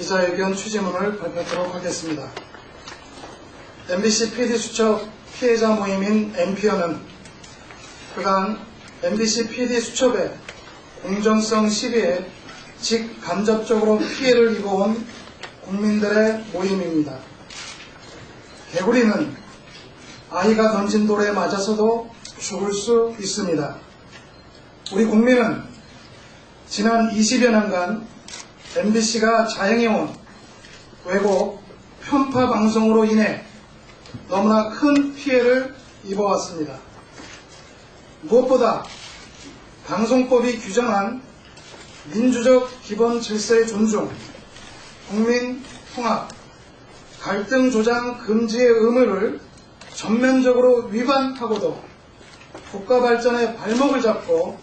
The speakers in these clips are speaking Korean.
기자회견 취지문을 발표하도록 하겠습니다. MBC PD수첩 피해자 모임인 MP연은 그간 MBC PD수첩의 공정성 시비에 직간접적으로 피해를 입어온 국민들의 모임입니다. 개구리는 아이가 던진 돌에 맞아서도 죽을 수 있습니다. 우리 국민은 지난 20여 년간 MBC가 자행해온 왜곡, 편파 방송으로 인해 너무나 큰 피해를 입어왔습니다. 무엇보다 방송법이 규정한 민주적 기본 질서의 존중, 국민 통합, 갈등 조장 금지의 의무를 전면적으로 위반하고도 국가 발전의 발목을 잡고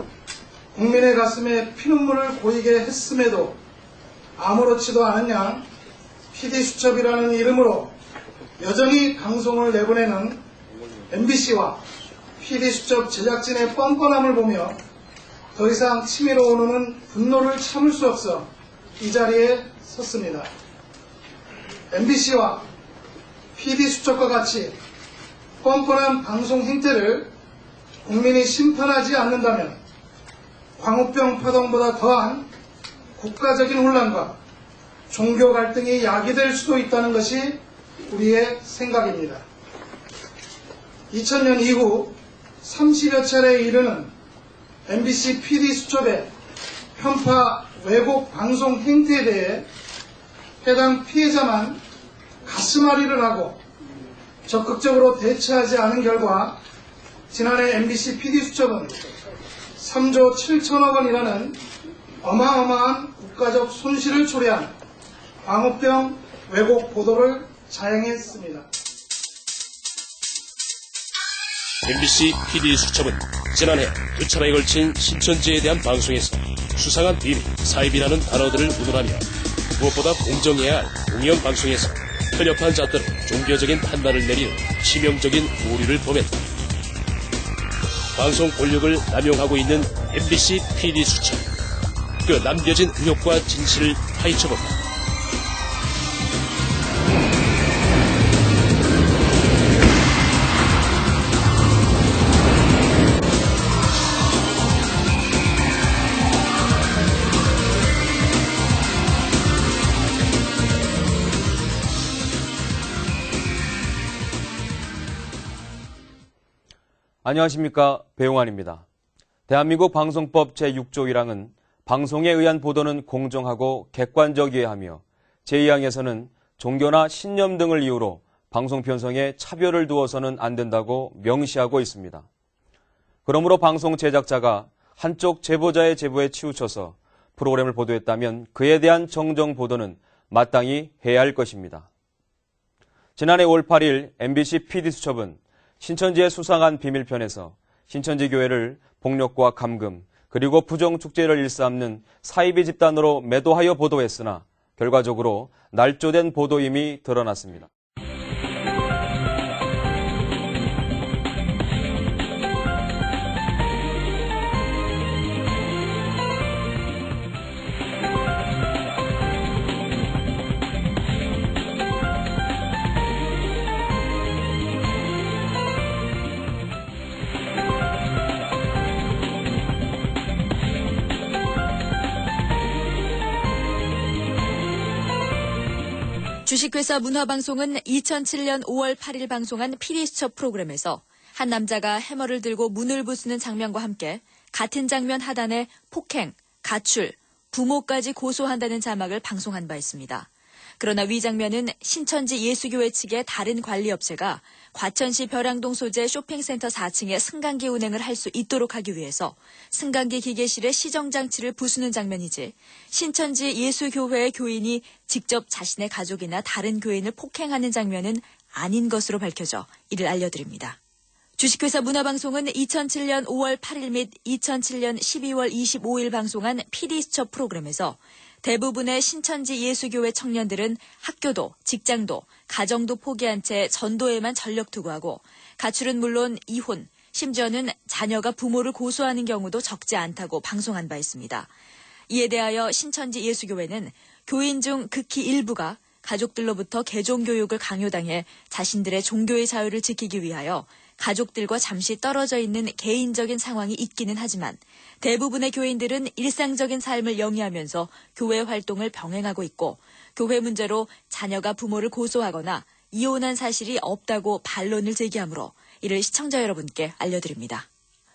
국민의 가슴에 피눈물을 고이게 했음에도 아무렇지도 않은 양 PD수첩이라는 이름으로 여전히 방송을 내보내는 MBC와 PD수첩 제작진의 뻔뻔함을 보며 더 이상 치밀어 오르는 분노를 참을 수 없어 이 자리에 섰습니다. MBC와 PD수첩과 같이 뻔뻔한 방송 행태를 국민이 심판하지 않는다면 광우병 파동보다 더한 국가적인 혼란과 종교 갈등이 야기될 수도 있다는 것이 우리의 생각입니다. 2000년 이후 30여 차례에 이르는 MBC PD수첩의 편파 왜곡 방송 행태에 대해 해당 피해자만 가슴앓이를 하고 적극적으로 대처하지 않은 결과 지난해 MBC PD수첩은 3조 7천억 원이라는 어마어마한 국가적 손실을 초래한 광우병 왜곡 보도를 자행했습니다. MBC PD수첩은 지난해 두 차례에 걸친 신천지에 대한 방송에서 수상한 비밀, 사입이라는 단어들을 운운하며 무엇보다 공정해야 할 공영방송에서 편협한 잣대로 종교적인 판단을 내리는 치명적인 오류를 범했다. 방송 권력을 남용하고 있는 MBC PD수첩. 그 남겨진 의혹과 진실을 파헤쳐본다. 안녕하십니까. 배용환입니다. 대한민국 방송법 제6조 1항은 방송에 의한 보도는 공정하고 객관적이어야 하며 제2항에서는 종교나 신념 등을 이유로 방송 편성에 차별을 두어서는 안 된다고 명시하고 있습니다. 그러므로 방송 제작자가 한쪽 제보자의 제보에 치우쳐서 프로그램을 보도했다면 그에 대한 정정 보도는 마땅히 해야 할 것입니다. 지난해 5월 8일 MBC PD수첩은 신천지의 수상한 비밀편에서 신천지 교회를 폭력과 감금 그리고 부정축제를 일삼는 사이비 집단으로 매도하여 보도했으나 결과적으로 날조된 보도임이 드러났습니다. 주식회사 문화방송은 2007년 5월 8일 방송한 PD수첩 프로그램에서 한 남자가 해머를 들고 문을 부수는 장면과 함께 같은 장면 하단에 폭행, 가출, 부모까지 고소한다는 자막을 방송한 바 있습니다. 그러나 위 장면은 신천지 예수교회 측의 다른 관리업체가 과천시 벼랑동 소재 쇼핑센터 4층에 승강기 운행을 할 수 있도록 하기 위해서 승강기 기계실의 시정장치를 부수는 장면이지 신천지 예수교회의 교인이 직접 자신의 가족이나 다른 교인을 폭행하는 장면은 아닌 것으로 밝혀져 이를 알려드립니다. 주식회사 문화방송은 2007년 5월 8일 및 2007년 12월 25일 방송한 PD수첩 프로그램에서 대부분의 신천지 예수교회 청년들은 학교도, 직장도, 가정도 포기한 채 전도에만 전력 투구하고 가출은 물론 이혼, 심지어는 자녀가 부모를 고소하는 경우도 적지 않다고 방송한 바 있습니다. 이에 대하여 신천지 예수교회는 교인 중 극히 일부가 가족들로부터 개종교육을 강요당해 자신들의 종교의 자유를 지키기 위하여 가족들과 잠시 떨어져 있는 개인적인 상황이 있기는 하지만 대부분의 교인들은 일상적인 삶을 영위하면서 교회 활동을 병행하고 있고 교회 문제로 자녀가 부모를 고소하거나 이혼한 사실이 없다고 반론을 제기하므로 이를 시청자 여러분께 알려드립니다.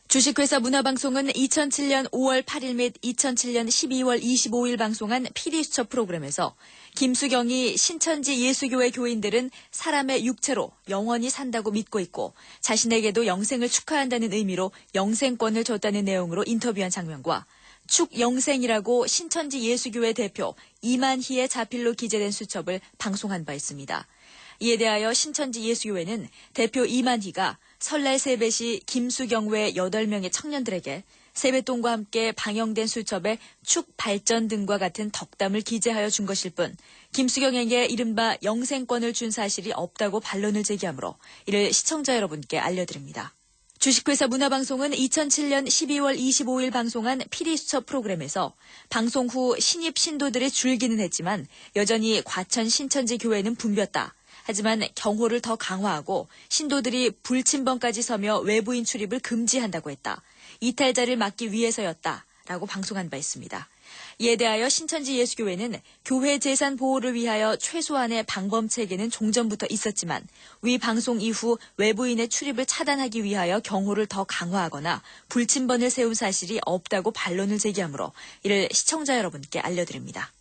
주식회사 문화방송은 2007년 5월 8일 및 2007년 12월 25일 방송한 PD수첩 프로그램에서 김수경이 신천지 예수교회 교인들은 사람의 육체로 영원히 산다고 믿고 있고 자신에게도 영생을 축하한다는 의미로 영생권을 줬다는 내용으로 인터뷰한 장면과 축영생이라고 신천지 예수교회 대표 이만희의 자필로 기재된 수첩을 방송한 바 있습니다. 이에 대하여 신천지 예수교회는 대표 이만희가 설날 세배 시 김수경 외 8명의 청년들에게 세뱃돈과 함께 방영된 수첩에 축발전 등과 같은 덕담을 기재하여 준 것일 뿐 김수경에게 이른바 영생권을 준 사실이 없다고 반론을 제기하므로 이를 시청자 여러분께 알려드립니다. 주식회사 문화방송은 2007년 12월 25일 방송한 PD수첩 프로그램에서 방송 후 신입 신도들이 줄기는 했지만 여전히 과천 신천지 교회는 붐볐다. 하지만 경호를 더 강화하고 신도들이 불침번까지 서며 외부인 출입을 금지한다고 했다. 이탈자를 막기 위해서였다라고 방송한 바 있습니다. 이에 대하여 신천지 예수교회는 교회 재산 보호를 위하여 최소한의 방범 체계는 종전부터 있었지만 위 방송 이후 외부인의 출입을 차단하기 위하여 경호를 더 강화하거나 불침번을 세운 사실이 없다고 반론을 제기하므로 이를 시청자 여러분께 알려드립니다.